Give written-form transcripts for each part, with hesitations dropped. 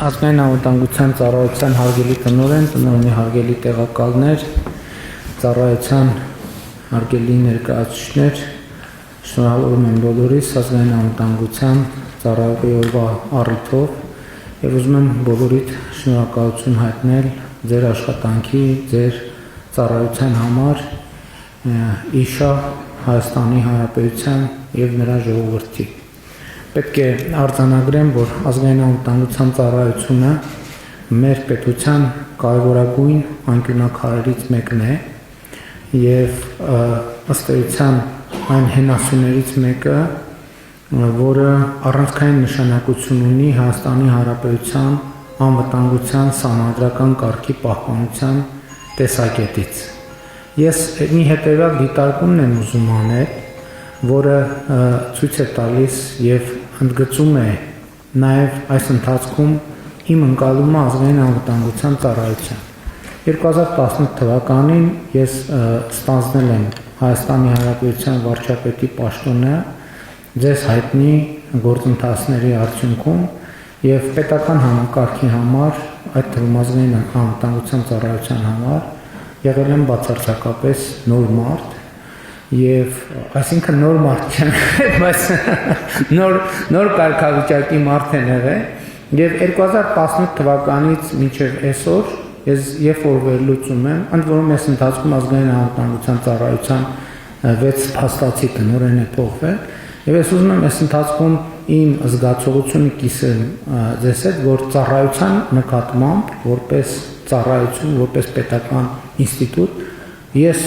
Ազգային անվտանգության ծառայության հարգելի տնօրեն, տնօրենի հարգելի տեղակալներ, ծառայության հարգելի ներկայացուցիչներ, շնորհավորում եմ բոլորիս ազգային անվտանգության ծառայողի օրվա առիթով եւ ուզում եմ բոլորիդ շնորհակալություն հայտնել ձեր աշխատանքի, ձեր ծառայության համար իշա Հայաստանի Հանրապետության եւ նրա ժողովրդի։ Պետք է արձանագրեմ, որ ազգային անվտանգության ծառայությունը մեր պետության կարևորագույն անկյունակարերից մեկն է եւ ըստ էության այն հենասյուներից մեկը, որը առանցքային նշանակություն ունի Հայաստանի Հանրապետության անվտանգության սահմանադրական կարգի պահպանության տեսակետից։ Ես մի հետևյալ դիտարկումն եմ ուզում անել, որը ցույց է տալիս եւ ընդգծում է նաեւ այս ընթացքում իմ ընկալումը ազգային անվտանգության ծառայության։ 2018 թվականին ես ստանձնել եմ Հայաստանի Հանրապետության վարչապետի պաշտոնը ձեզ հայտնի գործընթացների արդյունքում եւ պետական համակարգի համար, այդ թվում ազգային անվտանգության ծառայության համար եղել եմ բացարձակապես նոր մարդ եւ այսինքն նոր մարդ չեմ, բայց նոր կարգավիճակի մարդ եմ եղել եւ 2018 թվականից մինչեւ այսօր ես երբ որ վերլուծում եմ, ընդ որում ես ընթացքում ազգային անվտանգության ծառայության 6 փաստացի տնօրեն է փոխվել եւ ես ուզում եմ այս ընթացքում իմ զգացողությունը կիսել ձեզ հետ, որ ծառայության նկատմամբ որպես ծառայություն, որպես պետական ինստիտուտ ես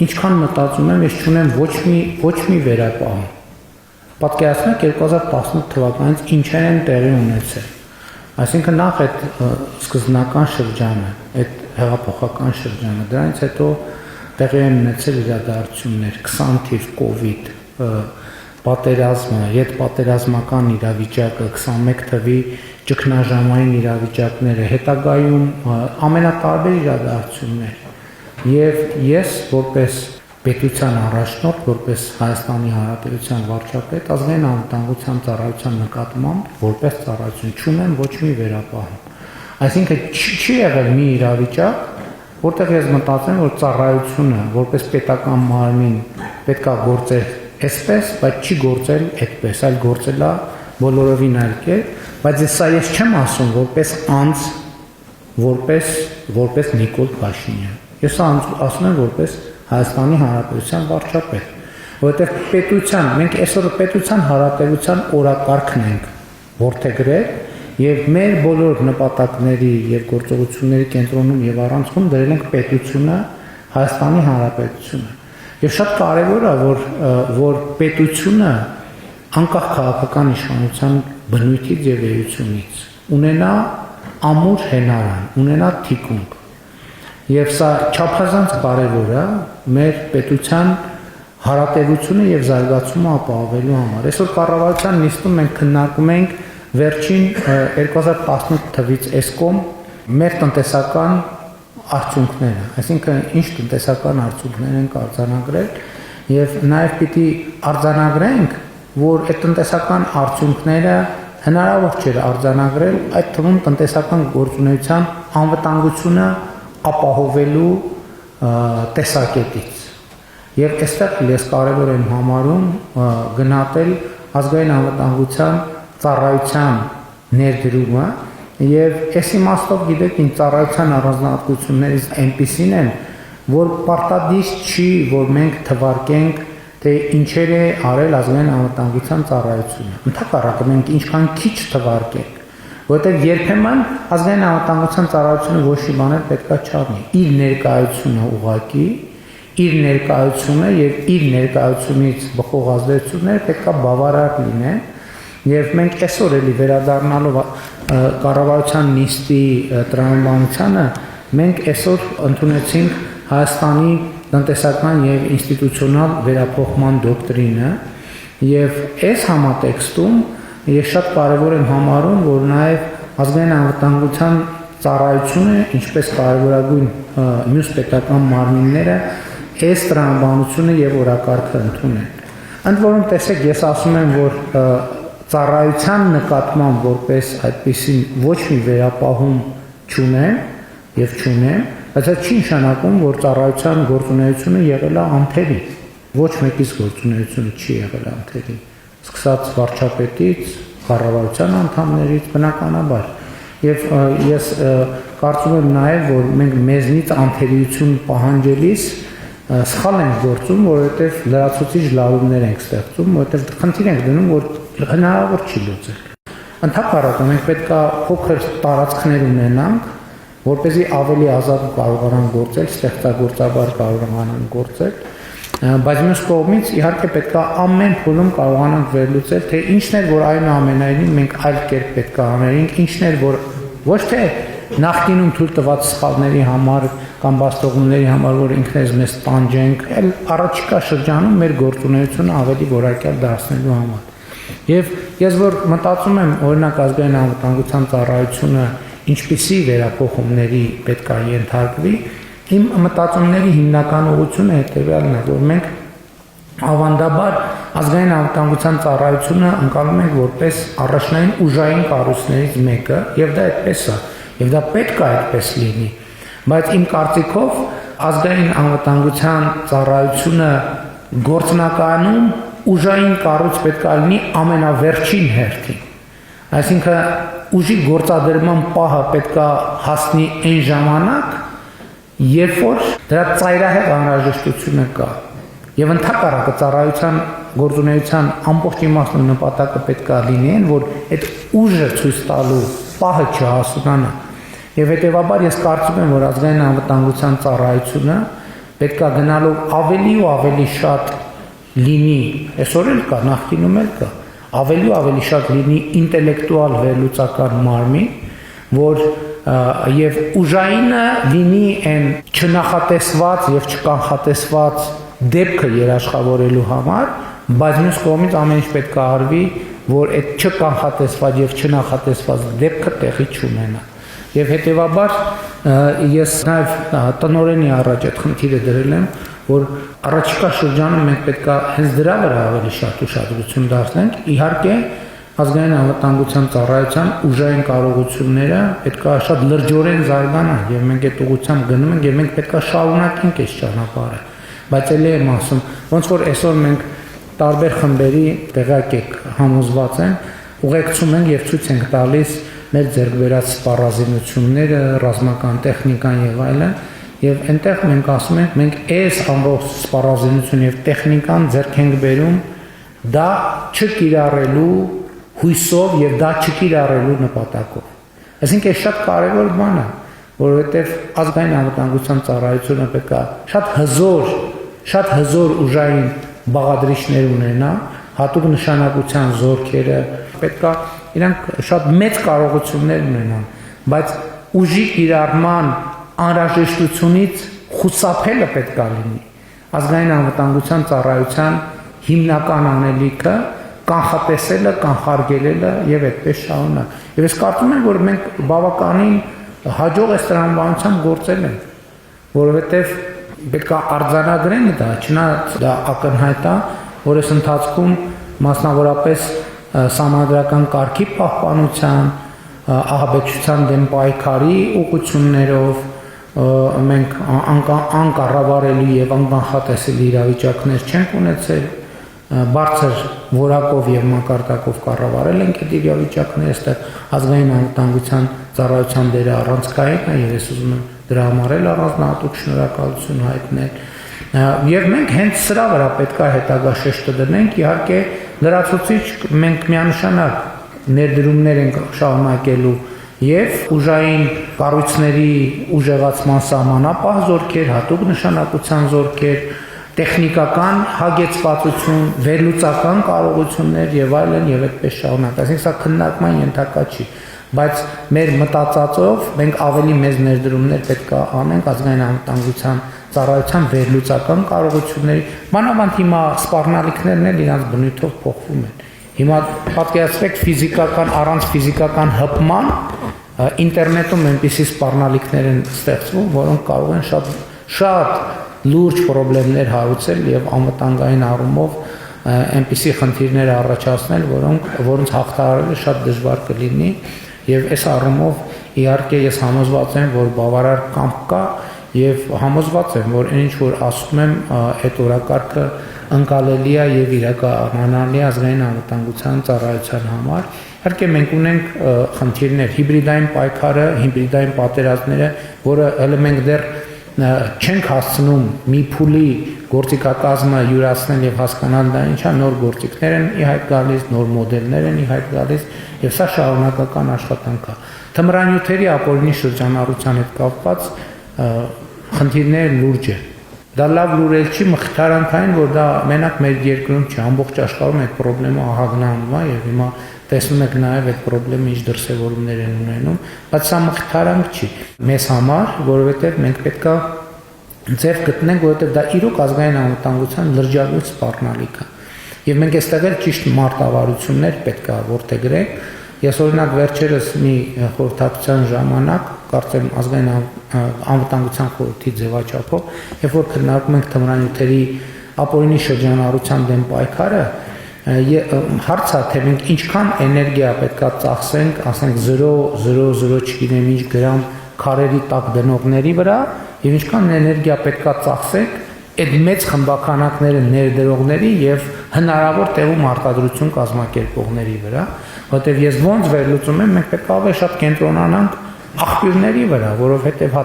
ինչքան մտածում եմ, ես չունեմ ոչ մի վերապահում։ Պատկերացնեք 2018 թվականից ինչեր են տեղի ունեցել։ Այսինքն նախ այդ սկզբնական շրջանը, այդ հեղափոխական շրջանը, դրանից հետո տեղի են ունեցել իրադարձություններ, 20 թիվ կոവിഡ്, պատերազմը, հետպատերազմական իրավիճակը, 21 թվի ճգնաժամային իրավիճակները, հետագայում ամենատարբեր իրադարձություններ։ Եվ ես որպես պետության առաջնորդ, որպես Հայաստանի Հանրապետության վարչապետ, ազգային անվտանգության ծառայության նկատմամբ որպես ծառայություն չունեմ ոչ մի վերապահում։ Այսինքն չի եղել մի իրավիճակ, որտեղ ես մտածեմ, որ ծառայությունը որպես պետական մարմին պետքա գործեր այսպես, բայց չի գործել այդպես, այլ գործել է բոլորովին այլ կերպ, բայց ես չեմ ասում որպես անձ, որպես Նիկոլ Փաշինյան։ Ես ասում եմ որպես Հայաստանի Հանրապետության վարչապետ, որովհետև պետության, մենք այսօր պետության հարաբերության օրակարգն ենք որդեգրել եւ մեր բոլոր նպատակների եւ գործողությունների կենտրոնում եւ առանցքում դրել ենք պետությունը, Հայաստանի Հանրապետությունը։ Եվ շատ կարևոր է, որ պետությունը անկախ քաղաքական իշխանության բնույթից եւ էությունից ունենա ամուր հենարան, ունենա թիկունք։ Եվ սա չափազանց կարևոր է մեր պետության հարատևությունը եւ զարգացումը ապահովելու համար։ Այսօր կառավարության նիստում մենք քննարկում ենք վերջին 2018 թվից էսկոմ մեր տնտեսական արդյունքները, այսինքն ինչ տնտեսական արդյունքներ են արձանագրել եւ նաեւ պիտի արձանագրենք, որ այդ տնտեսական արդյունքները հնարավոր չէ արձանագրել այդ թվում տնտեսական գործունեության անվտանգությունը ապահովելու տեսակետից։ Եվ այստեղ ես կարևոր եմ համարում գնահատել ազգային անվտանգության ծառայության ներդրումը եւ այս իմաստով գիտեք ինչ ծառայության առանձնահատկություններից այնպիսին են, որ պարտադիր չի, որ մենք թվարկենք, թե ինչեր է արել ազգային անվտանգության ծառայությունը։ Ընդհակառակը մենք ինչքան քիչ թվարկենք, որովհետև երբեմն ազգային անվտանգության ծառայությունը ոչ մի բաներ պետքա չառնի։ Իր ներկայությունը ուղղակի, իր ներկայությունը եւ իր ներկայությունից բխող ազդեցությունները պետքա բավարար լինեն։ Եվ մենք այսօր էլի վերադառնալով կառավարության նիստի տրամաբանությանը, մենք այսօր ընդունեցինք Հայաստանի տնտեսական եւ ինստիտուցիոնալ վերափոխման դոկտրինը եւ այս համատեքստում ես շատ կարևոր եմ համարում, որ նաեւ ազգային անվտանգության ծառայությունը, ինչպես կարևորագույն մյուս պետական մարմինները այս տրամաբանությունը եւ օրակարգը ընդունեն։ Ընդ որում տեսեք, ես ասում եմ, որ ծառայության նկատմամբ որպես այդպեսին ոչ մի վերապահում չունեմ եւ չունեմ, բայց դա չի նշանակում, որ ծառայության գործունեությունը եղել է անթերի։ Ոչ մեկից գործունեությունը չի եղել անթերի։ Սկսած վարչապետից, կառավարության անդամներից բնականաբար։ Եվ ես կարծում եմ նաև, որ մենք մեզնից անթերիություն պահանջելիս սխալ ենք գործում, որովհետև լրացուցիչ լարումներ ենք ստեղծում, որովհետև խնդիր ենք դնում, որ հնարավոր չի լուծել։ Ընդհանրապես մենք պետք է փոքր տարածքներ ունենանք, որպեսզի ավելի ազատ կարողանան գործել, ստեղծագործաբար կարողանան գործել, բայց մյուս կողմից իհարկե պետք է ամեն փուլում կարողանանք վերլուծել, թե ինչն էր, որ այնուամենայնիվ մենք այլ կերպ պետք է անենք, ինչն էր, որ ոչ թե նախկինում թույլ տված սխալների համար կամ բաստողումների համար, որ ինքներս մեզ տանջենք, այլ առաջիկա շրջանում մեր գործունեությունը ավելի որակյալ դարձնելու համար։ Եվ ես որ մտածում եմ, օրինակ ազգային անվտանգության ծառայությունը ինչպիսի վերափոխումների պետք է ենթարկվի, իմ մտածումների հիմնական ուղղությունը հետևյալն է, որ մենք ավանդաբար ազգային անվտանգության ծառայությունը ընկալում ենք որպես առաջնային ուժային կառույցներից մեկը, եւ դա այդպես է, եւ դա պետք է այդպես լինի, բայց իմ կարծիքով ազգային անվտանգության ծառայությունը գործնականում ուժային կառույց պետք է լինի ամենավերջին հերթին, այսինքն ուժի գործադրման պահը պետք է հասնի այն ժամանակ, երբ որ դրա ծայրահեղ անհրաժեշտությունը կա։ Եվ ընդհակառակը ծառայության գործունեության ամբողջ իմաստն ու նպատակը պետք է լինեն, որ այդ ուժը ցույց տալու պահը չհասունանա։ Եվ հետևաբար ես կարծում եմ, որ ազգային անվտանգության ծառայությունը պետք է գնալով ավելի ու ավելի շատ լինի, այսօր էլ կա, նախկինում էլ կա, ավելի ու ավելի շատ լինի ինտելեկտուալ վերլուծական մարմին, որ եւ ուժայինը լինի այն չնախատեսված եւ չկանխատեսված դեպքը երաշխավորելու համար, բայց մյուս կողմից ամեն ինչ պետք է արվի, որ այդ չկանխատեսված եւ չնախատեսված դեպքը տեղի չունենա։ Եւ հետեւաբար ես նաեւ տնօրենի առաջ այդ խնդիրը դրել եմ, որ առաջիկա շրջանում մենք պետք է հենց դրա վրա ավելի շատ ուշադրություն դարձնենք, իհարկե ազգային անվտանգության ծառայության ուժային կարողությունները պետք է շատ լրջորեն զարգանան եւ մենք այդ ուղղությամբ գնում ենք եւ մենք պետք է շարունակենք այս ճանապարհը, բայց ելի եմ ասում, ոնց որ այսօր մենք տարբեր խմբերի տեղյակ եք համոզված են, ուղեկցում ենք եւ ցույց ենք տալիս մեր ձեռք բերած սպառազինությունները, ռազմական տեխնիկան եւ այլն, եւ այնտեղ մենք ասում ենք, մենք այս ամբողջ սպառազինությունը եւ տեխնիկան ձեռք ենք բերում դա չկիրառելու հույսով եւ դա չկիրառելու նպատակով։ Այսինքն այս շատ կարեւոր բան է, որովհետեւ ազգային անվտանգության ծառայությունը պետք է շատ հզոր ուժային բաղադրիչներ ունենա, հատուկ նշանակության զորքերը, պետք է իրանք շատ մեծ կարողություններ ունենան, բայց ուժի կիրառման անհրաժեշտությունից խուսափելը պետք է լինի։ Ազգային անվտանգության ծառայության հիմնական անելիքը կանխատեսելը, կանխարգելելը եւ այդպես շարունակ։ Եվ ես կարծում եմ, որ մենք բավականին հաջող այս տրամաբանությամբ գործել ենք, որովհետեւ պետք է արձանագրեն դա, չնայած դա ակնհայտ է, որ այս ընթացքում մասնավորապես սահմանադրական կարգի պահպանության, ահաբեկչության դեմ պայքարի ուղղություններով մենք անկառավարելի եւ անկանխատեսելի իրավիճակներ չենք ունեցել, բարձր որակով եւ մակարդակով կառավարել ենք այդ իրավիճակները, այստեղ ազգային անվտանգության ծառայության դերը առանցքային է եւ ես ուզում եմ դրա համար էլ առանձնահատուկ շնորհակալություն հայտնել։ Եվ մենք հենց սրա վրա պետք է հետագա շեշտը դնենք, իհարկե լրացուցիչ մենք միանշանակ ներդրումներ ենք շարունակելու եւ ուժային կառույցների ուժեղացման սահմանապահ զորքեր, հատուկ նշանակության զորքեր, տեխնիկական հագեցվածություն, վերլուծական կարողություններ եւ այլն եւ այդպես շարունակ։ Այսինքն սա քննարկման ենթակա չի, բայց մեր մտածածով մենք ավելի մեծ ներդրումներ պետք է անենք ազգային անվտանգության ծառայության վերլուծական կարողությունների, մանավանդ հիմա սպառնալիքներն էլ իրանց բնույթով փոխվում են։ Հիմա պատկերացրեք ֆիզիկական առանց ֆիզիկական հպման ինտերնետում այնպիսի սպառնալիքներ են ստեղծվում, որոնք կարող են շատ լուրջ խնդիրներ հարուցել եւ անվտանգային առումով այնպիսի խնդիրներ առաջացնել, որոնց հաղթահարելը շատ դժվար կլինի, եւ այս առումով իհարկե ես համոզված եմ, որ բավարար կամք կա եւ համոզված եմ, որ ինչ որ ասում եմ, այդ օրակարգը ընկալելի է եւ իրականանալի ազգային անվտանգության ծառայության համար։ Իհարկե մենք ունենք խնդիրներ, հիբրիդային պայքարը, հիբրիդային պատերազմները, որը հələ մենք դեռ չենք հասցնում մի փուլի գործիքակազմը յուրացնել եւ հասկանալ դա ինչա, նոր գործիքներ են ի հայտ գալիս, նոր մոդելներ են ի հայտ գալիս եւ սա շարունակական աշխատանք է։ Թմրանյութերի ապօրինի շրջանառության հետ կապված խնդիրները լուրջ են։ Դա լավ լուրել չի մխիթարանքային, որ դա մենակ մեր երկրում չի, ամբողջ աշխարհում այդ խնդրը ահագնանում է եւ հիմա տեսնում եք նաեւ այդ խնդրը ինչ դրսեւորումներ են ունենում, բայց սա մխիթարանք չի մեզ համար, որովհետեւ մենք պետքա ձև գտնենք, որովհետեւ դա իրոք ազգային անվտանգության լրջագույն սպառնալիք է։ Եվ մենք այստեղ էլ ճիշտ մարտավարություններ պետքա որդեգրենք։ Ես օրինակ վերջերս մի խորհրդակցության ժամանակ կարծեմ ազգային անվտանգության խորհրդի ձևաչափով, երբ որ քննարկում ենք թմրանյութերի ապօրինի շրջանառության դեմ պայքարը, հարցը թե մենք ինչքան էներգիա պետքա ծախսենք, ասենք 0.00 չգիտեմ ինչ գրամ քարերի տակ դնողների վրա, եւ ինչքան էներգիա պետքա ծախսենք այդ մեծ խմբականակները ներդրողների եւ հնարավոր տեղում արտադրություն կազմակերպողների վրա, որտեղ ես ոնց վերլուծում եմ, մենք պետք է ավելի շատ կենտրոնանանք աղբյուրների վրա, որովհետեւ հա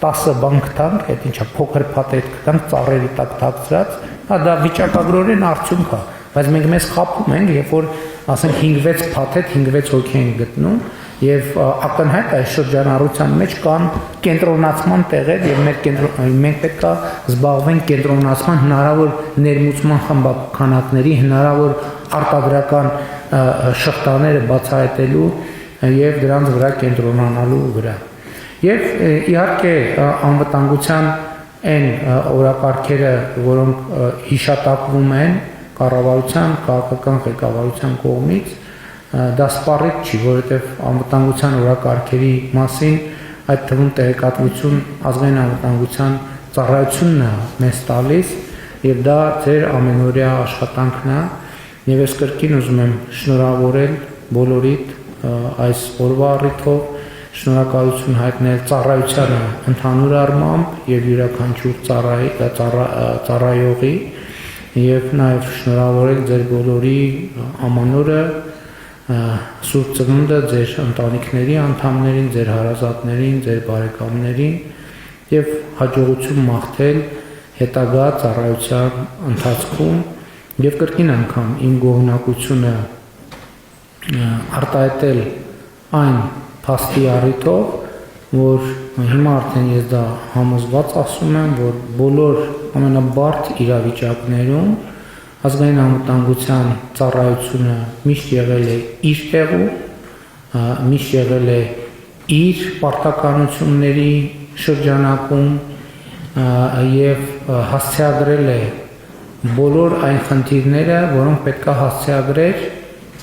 10 բան գտանք, այդ ինչա փոքր փաթեթ գտանք ծառերի տակ թաքցրած, հա դա վիճակագրորեն արդյունք է, բայց մենք մեզ խափում ենք, երբ որ ասենք 5-6 փաթեթ 5-6 հոգի են գտնում եւ ակնհայտ այս շրջանառության մեջ կան կենտրոնացման տեղեր եւ մենք պետք է զբաղվենք կենտրոնացման հնարավոր ներմուծման խմբականակների, հնարավոր արտադրական շղթաները բացահայտելու եւ դրանց վրա կենտրոնանալու վրա։ Եվ իհարկե անվտանգության այն օրակարգերը, որոնք հիշատակվում են կառավարության, քաղաքական ղեկավարության կողմից, դա սպառիչ չի, որովհետև անվտանգության օրակարգերի մասին այդ թվում տեղեկատվություն ազգային անվտանգության ծառայությունն է մեզ տալիս եւ դա ձեր ամենօրյա աշխատանքն է եւ ես կրկին ուզում եմ շնորհավորել բոլորիդ այս օրվա առիթով, շնորհակալություն հայտնել ծառայությանը ընդհանուր առմամբ եւ յուրաքանչյուր ծառայողի եւ նաեւ շնորհավորել ձեր բոլորի ամանորը Սուրբ Ծնունդը ձեր ընտանիքների անդամներին, ձեր հարազատներին, ձեր բարեկամներին եւ հաջողություն մաղթել հետագա ծառայության ընթացքում եւ կրկին անգամ իմ գոհունակությունը արտահայտել այն փաստի առիթով, որ հիմա արդեն ես դա համոզված ասում եմ, որ բոլոր ամենաբարդ իրավիճակներում ազգային անվտանգության ծառայությունը միշտ եղել է իր տեղում, միշտ եղել է իր պարտականությունների շրջանակում եւ հասցեագրել է բոլոր այն խնդիրները, որոնք պետք է հասցեագրեր,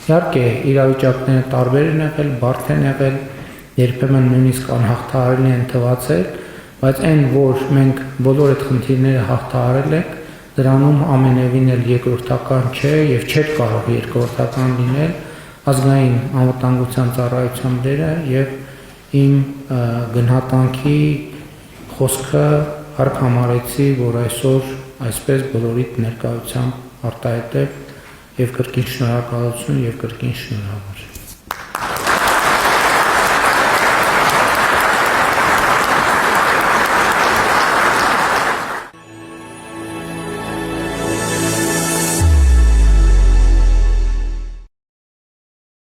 իհարկե իրավիճակները տարբեր են եղել, բարդ են եղել, երբեմն նույնիսկ անհաղթահարելի են թվացել, բայց այն, որ մենք բոլոր այդ խնդիրները հաղթահարել ենք, դրանում ամենևին էլ երկրորդական չէ եւ չէր կարող երկրորդական լինել ազգային անվտանգության ծառայության դերը եւ իմ գնահատանքի խոսքը հարկ համարեցի, որ այսօր այսպես բոլորիդ ներկայությամբ արտահայտել եւ կրկին շնորհակալություն եւ կրկին շնորհավոր